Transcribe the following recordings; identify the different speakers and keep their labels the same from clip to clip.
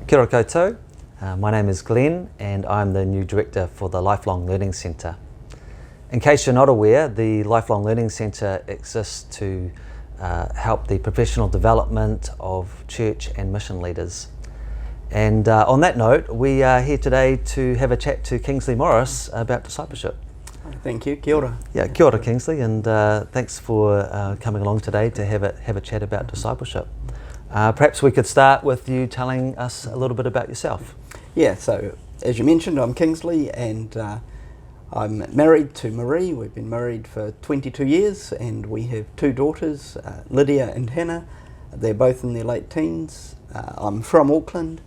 Speaker 1: Kia ora koutou. My name is Glenn and I'm the new director for the Lifelong Learning Centre. In case you're not aware, the Lifelong Learning Centre exists to help the professional development of church and mission leaders. And on that note, we are here today to have a chat to Kingsley Morris about discipleship.
Speaker 2: Thank you. Kia ora.
Speaker 1: Yeah, kia ora Kingsley, and thanks for coming along today to have a chat about discipleship. Perhaps we could start with you telling us a little bit about yourself.
Speaker 2: Yeah, so as you mentioned, I'm Kingsley and I'm married to Marie. We've been married for 22 years and we have two daughters, Lydia and Hannah. They're both in their late teens. I'm from Auckland,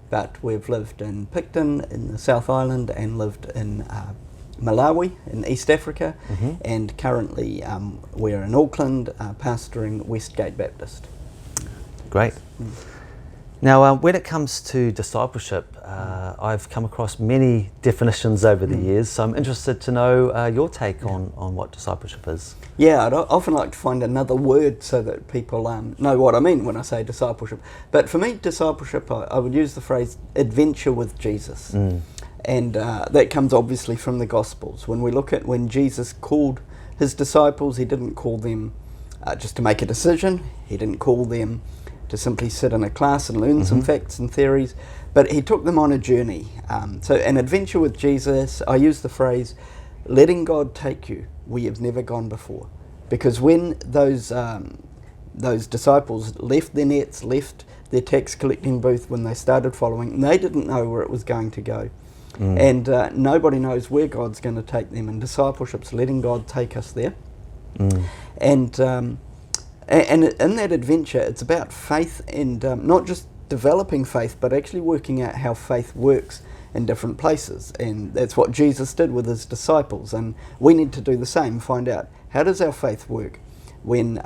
Speaker 2: but we've lived in Picton in the South Island and lived in Malawi in East Africa, and currently we're in Auckland pastoring Westgate Baptist.
Speaker 1: Great. Now, when it comes to discipleship, I've come across many definitions over the years, so I'm interested to know your take on what discipleship is.
Speaker 2: Yeah, I'd often like to find another word so that people know what I mean when I say discipleship. But for me, discipleship, I would use the phrase adventure with Jesus. And that comes obviously from the Gospels. When we look at when Jesus called his disciples, he didn't call them just to make a decision. He didn't call them to simply sit in a class and learn some facts and theories, but he took them on a journey. So an adventure with Jesus, I use the phrase, letting God take you where you've never gone before. Because when those disciples left their nets, left their tax collecting booth, when they started following, they didn't know where it was going to go. And nobody knows where God's going to take them, and discipleship's letting God take us there. And in that adventure, it's about faith and not just developing faith, but actually working out how faith works in different places. And that's what Jesus did with his disciples. And we need to do the same, find out how does our faith work when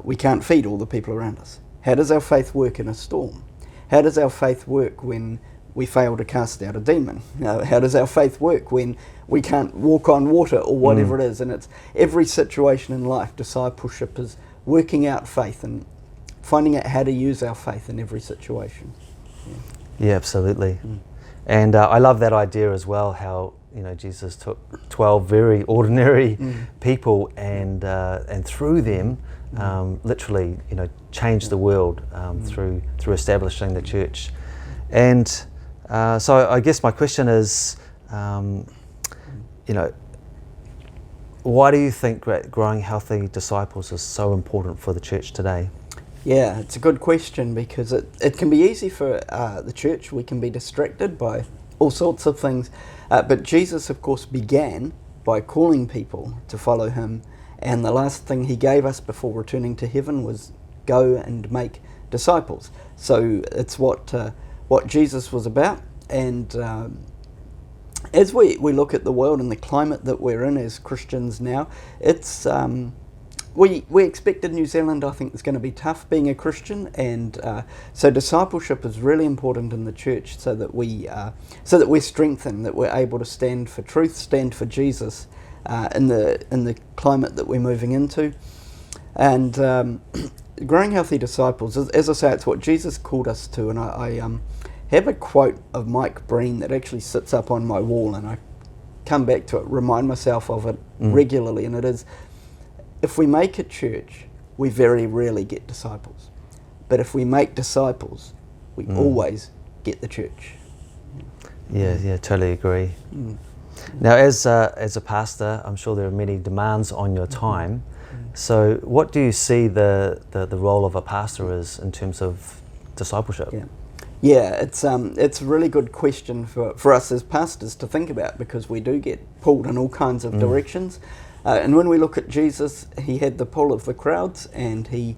Speaker 2: we can't feed all the people around us? How does our faith work in a storm? How does our faith work when we fail to cast out a demon? How does our faith work when we can't walk on water or whatever it is? And it's every situation in life. Discipleship is working out faith and finding out how to use our faith in every situation.
Speaker 1: Yeah, absolutely. And I love that idea as well, how Jesus took 12 very ordinary people and through them literally changed the world through establishing the church. And so I guess my question is, why do you think growing healthy disciples is so important for the church today?
Speaker 2: Yeah, it's a good question because it can be easy for the church. We can be distracted by all sorts of things. But Jesus, of course, began by calling people to follow him. And the last thing he gave us before returning to heaven was go and make disciples. So it's what Jesus was about. And as we look at the world and the climate that we're in as Christians now, it's we expected New Zealand, I think, is going to be tough being a Christian, and so discipleship is really important in the church so that we're strengthened, that we're able to stand for truth, stand for Jesus in the climate that we're moving into. And growing healthy disciples, as I say, it's what Jesus called us to, and I have a quote of Mike Breen that actually sits up on my wall, and I come back to it, remind myself of it regularly, and it is, if we make a church, we very rarely get disciples. But if we make disciples, we always get the church.
Speaker 1: Yeah, totally agree. Now, as a pastor, I'm sure there are many demands on your time. So what do you see the role of a pastor is in terms of discipleship?
Speaker 2: Yeah, it's a really good question for us as pastors to think about, because we do get pulled in all kinds of directions. And when we look at Jesus, he had the pull of the crowds, and he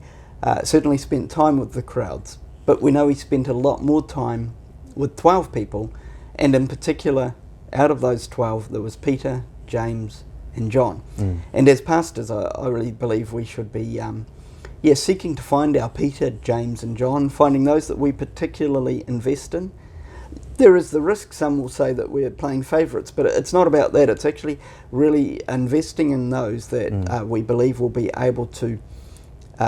Speaker 2: certainly spent time with the crowds. But we know he spent a lot more time with 12 people, and in particular, out of those 12, there was Peter, James, and John. And as pastors, I really believe we should be seeking to find our Peter, James, and John, finding those that we particularly invest in. There is the risk, some will say, that we're playing favourites, but it's not about that. It's actually really investing in those that we believe will be able to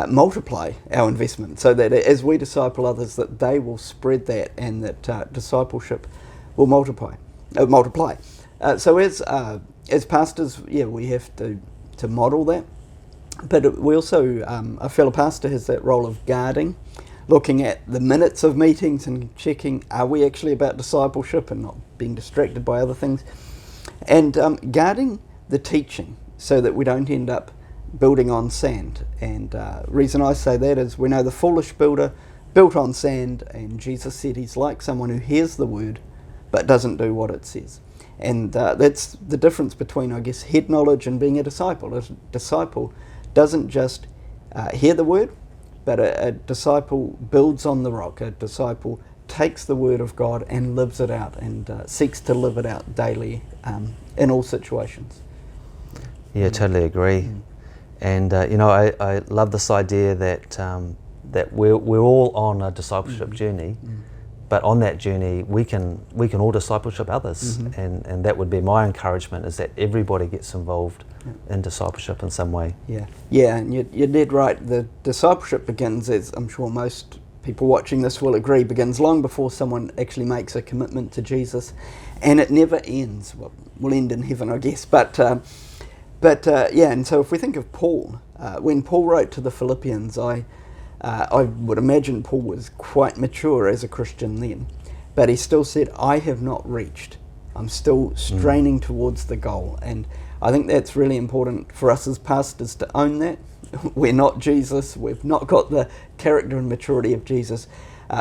Speaker 2: multiply our investment, so that as we disciple others, that they will spread that, and that discipleship will multiply. So as pastors, we have to model that, but we also, a fellow pastor has that role of guarding, looking at the minutes of meetings and checking, are we actually about discipleship and not being distracted by other things, and guarding the teaching so that we don't end up building on sand. And reason I say that is we know the foolish builder built on sand, and Jesus said he's like someone who hears the word but doesn't do what it says. And that's the difference between, I guess, head knowledge and being a disciple. A disciple doesn't just hear the word, but a disciple builds on the rock. A disciple takes the word of God and lives it out, and seeks to live it out daily in all situations.
Speaker 1: Yeah, totally agree. And I love this idea that we're all on a discipleship journey, but on that journey we can all discipleship others, and that would be my encouragement, is that everybody gets involved in discipleship in some way.
Speaker 2: Yeah, and you're dead right. The discipleship begins, as I'm sure most people watching this will agree, begins long before someone actually makes a commitment to Jesus, and it never ends. Well, we'll end in heaven, I guess, but and so if we think of Paul, when Paul wrote to the Philippians, I would imagine Paul was quite mature as a Christian then, but he still said, I have not reached. I'm still straining towards the goal. And I think that's really important for us as pastors to own that. We're not Jesus. We've not got the character and maturity of Jesus.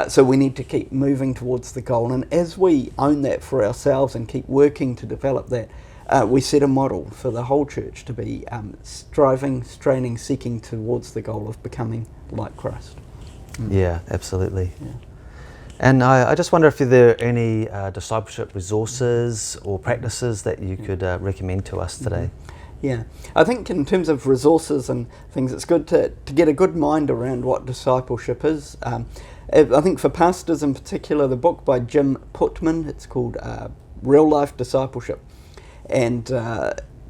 Speaker 2: So we need to keep moving towards the goal. And as we own that for ourselves and keep working to develop that, we set a model for the whole church to be striving, straining, seeking towards the goal of becoming like Christ.
Speaker 1: Yeah, absolutely. Yeah. And I just wonder if there are any discipleship resources or practices that you could recommend to us today.
Speaker 2: Yeah, I think in terms of resources and things, it's good to get a good mind around what discipleship is. I think for pastors in particular, the book by Jim Putman, it's called Real Life Discipleship. And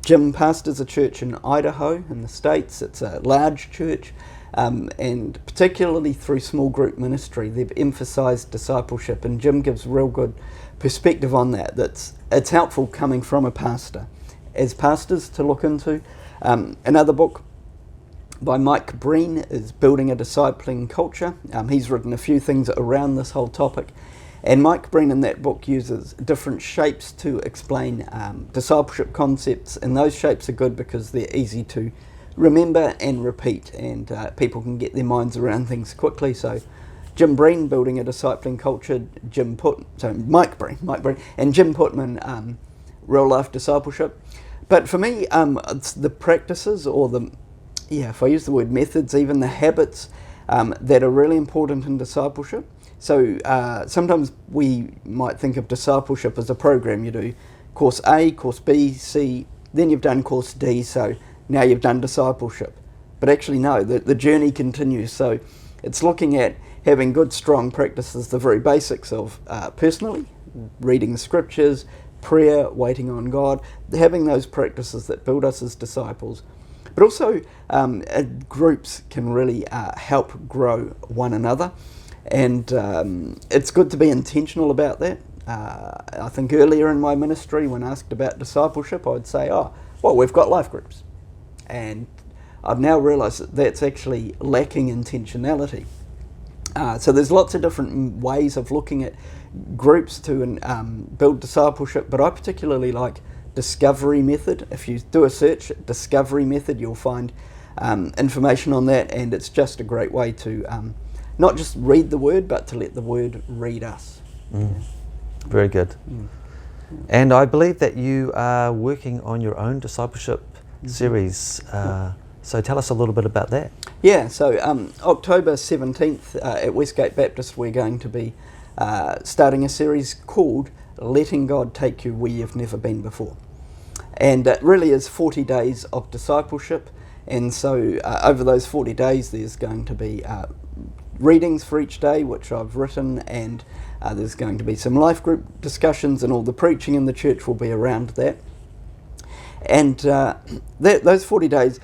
Speaker 2: Jim pastors a church in Idaho in the States. It's a large church, and particularly through small group ministry, they've emphasised discipleship, and Jim gives real good perspective on that. It's helpful coming from a pastor, as pastors, to look into. Another book by Mike Breen is Building a Discipling Culture. He's written a few things around this whole topic. And Mike Breen in that book uses different shapes to explain discipleship concepts, and those shapes are good because they're easy to remember and repeat, and people can get their minds around things quickly. So Jim Breen, Building a Discipling Culture, Mike Breen, and Jim Putman, Real Life Discipleship. But for me, it's the practices, or if I use the word methods, even the habits that are really important in discipleship. So sometimes we might think of discipleship as a program. You do course A, course B, C, then you've done course D, so now you've done discipleship. But actually no, the journey continues. So it's looking at having good, strong practices, the very basics of personally, reading the scriptures, prayer, waiting on God, having those practices that build us as disciples. But also groups can really help grow one another. And it's good to be intentional about that. I think earlier in my ministry, when asked about discipleship, I would say, we've got life groups. And I've now realised that that's actually lacking intentionality. So there's lots of different ways of looking at groups to build discipleship, but I particularly like Discovery Method. If you do a search, Discovery Method, you'll find information on that, and it's just a great way to not just read the word, but to let the word read us.
Speaker 1: Very good. And I believe that you are working on your own discipleship series. So tell us a little bit about that.
Speaker 2: Yeah, so October 17th at Westgate Baptist, we're going to be starting a series called Letting God Take You Where You've Never Been Before. And it really is 40 days of discipleship. And so over those 40 days, there's going to be readings for each day, which I've written, and there's going to be some life group discussions, and all the preaching in the church will be around that. And those 40 days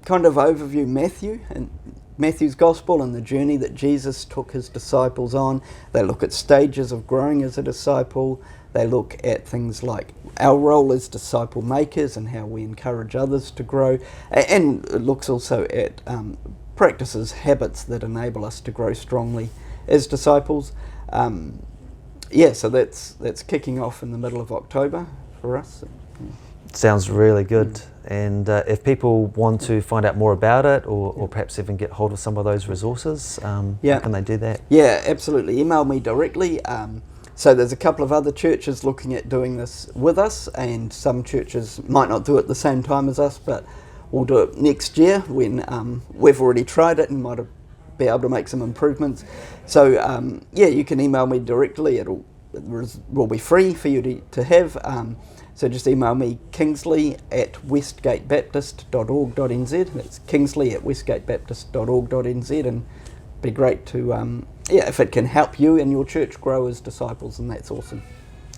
Speaker 2: kind of overview Matthew, and Matthew's Gospel and the journey that Jesus took his disciples on. They look at stages of growing as a disciple. They look at things like our role as disciple makers and how we encourage others to grow. And it looks also at practices, habits that enable us to grow strongly as disciples. So that's kicking off in the middle of October for us.
Speaker 1: Sounds really good. And if people want to find out more about it or perhaps even get hold of some of those resources, how can they do that?
Speaker 2: Yeah, absolutely. Email me directly. So there's a couple of other churches looking at doing this with us, and some churches might not do it at the same time as us, but we'll do it next year when we've already tried it and might be able to make some improvements. So you can email me directly. It will be free for you to have. So just email me, kingsley@westgatebaptist.org.nz. That's kingsley@westgatebaptist.org.nz, and it'd be great to, if it can help you and your church grow as disciples, and that's awesome.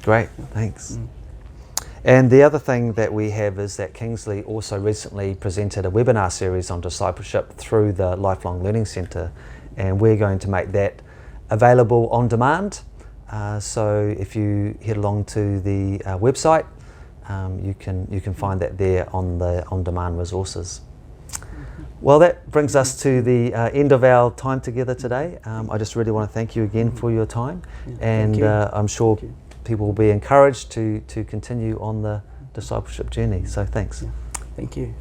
Speaker 1: Great, thanks. And the other thing that we have is that Kingsley also recently presented a webinar series on discipleship through the Lifelong Learning Centre, and we're going to make that available on demand. So if you head along to the website, you can find that there on the on-demand resources. Well, that brings us to the end of our time together today. I just really want to thank you again for your time, and I'm sure people will be encouraged to continue on the discipleship journey. So thanks.
Speaker 2: Thank you.